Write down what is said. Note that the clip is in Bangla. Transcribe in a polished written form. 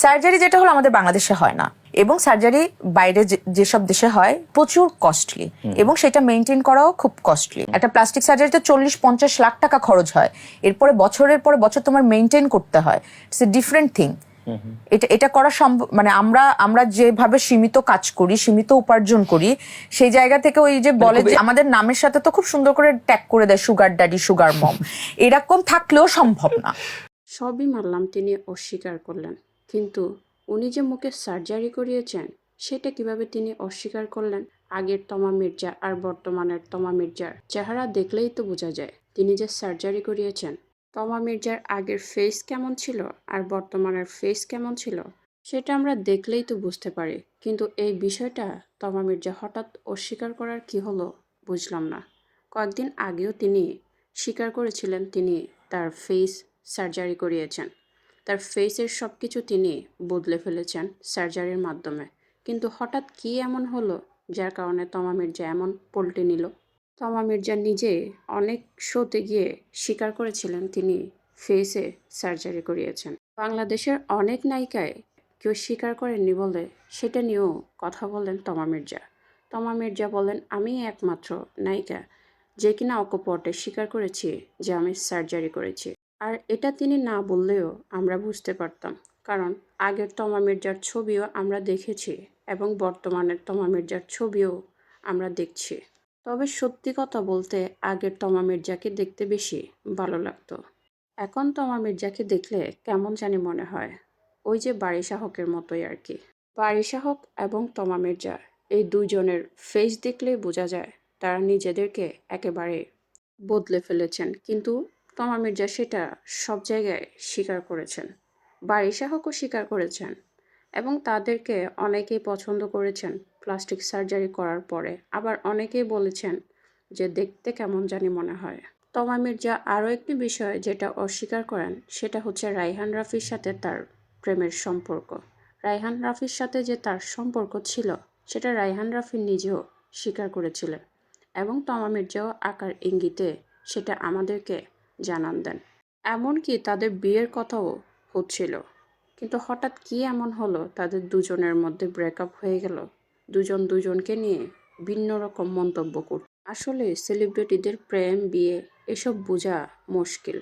সার্জারি যেটা হলো আমাদের বাংলাদেশে হয় না, এবং সার্জারি বাইরে যেসব দেশে হয় প্রচুর কস্টলি, এবং সেটা মেনটেন করাও খুব কস্টলি। একটা প্লাস্টিক সার্জারিতে 40-50 লাখ টাকা খরচ হয়, এরপরে বছরের পরে বছর তোমার মেনটেন করতে হয়। It's a different thing. এটা করা সম্ভব, মানে আমরা যেভাবে সীমিত কাজ করি, সীমিত উপার্জন করি, সেই জায়গা থেকে ওই যে বলে যে আমাদের নামের সাথে তো খুব সুন্দর করে ট্যাগ করে দেয় সুগার ড্যাডি, সুগার মম, এরকম থাকলেও সম্ভব না। সবই মানলাম তিনি অস্বীকার করলেন, কিন্তু উনি যে মুখে সার্জারি করিয়েছেন সেটা কিভাবে তিনি অস্বীকার করলেন? আগের তমা মির্জা আর বর্তমানের তমা মির্জার চেহারা দেখলেই তো বোঝা যায় তিনি যে সার্জারি করিয়েছেন। তমা মির্জার আগের ফেস কেমন ছিল আর বর্তমানের ফেস কেমন ছিল সেটা আমরা দেখলেই তো বুঝতে পারি, কিন্তু এই বিষয়টা তমা মির্জা হঠাৎ অস্বীকার করার কি হলো বুঝলাম না। কয়েকদিন আগেও তিনি স্বীকার করেছিলেন তিনি তার ফেস সার্জারি করিয়েছেন, তার ফেসের সব কিছু তিনি বদলে ফেলেছেন সার্জারির মাধ্যমে। কিন্তু হঠাৎ কি এমন হলো যার কারণে তমা মির্জা এমন পল্টি নিল? তমা মির্জা নিজে অনেক শোতে গিয়ে স্বীকার করেছিলেন তিনি ফেসে সার্জারি করিয়েছেন। বাংলাদেশের অনেক নায়িকায় কেউ স্বীকার করেননি বলে সেটা নিয়েও কথা বলেন তমা মির্জা। তমা মির্জা বলেন, আমি একমাত্র নায়িকা যে কিনা অকপটে স্বীকার করেছি যে আমি সার্জারি করেছি। আর এটা তিনি না বললেও আমরা বুঝতে পারতাম, কারণ আগের তমা মির্জার ছবিও আমরা দেখেছি এবং বর্তমানের তমা মির্জার ছবিও আমরা দেখছি। তবে সত্যি কথা বলতে আগের তমা মির্জাকে দেখতে বেশি ভালো লাগতো। এখন তমা মির্জাকে দেখলে কেমন জানি মনে হয় ওই যে বারিশাহকের মতোই আর কি। বারিশাহক এবং তমা মির্জা এই দুজনের ফেস দেখলেই বোঝা যায় তারা নিজেদেরকে একেবারে বদলে ফেলেছেন, কিন্তু তমা মির্জা সেটা সব জায়গায় স্বীকার করেছেন, বারিশাহকও স্বীকার করেছেন, এবং তাদেরকে অনেকেই পছন্দ করেছেন প্লাস্টিক সার্জারি করার পরে। আবার অনেকেই বলেছেন যে দেখতে কেমন জানি মনে হয়। তমা মির্জা আরও একটি বিষয় যেটা অস্বীকার করেন সেটা হচ্ছে রায়হান রাফির সাথে তার প্রেমের সম্পর্ক। রায়হান রাফির সাথে যে তার সম্পর্ক ছিল সেটা রায়হান রাফি নিজেও স্বীকার করেছিলেন, এবং তমা মির্জাও আকার ইঙ্গিতে সেটা আমাদেরকে জানান দেন। এমনকি তাদের বিয়ের কথাও হচ্ছিল, কিন্তু হঠাৎ কি এমন হলো তাদের দুজনের মধ্যে ব্রেকআপ হয়ে গেল, দুজন দুজনকে নিয়ে ভিন্ন রকম মন্তব্য করত। আসলে সেলিব্রিটিদের প্রেম বিয়ে এসব বোঝা মুশকিল।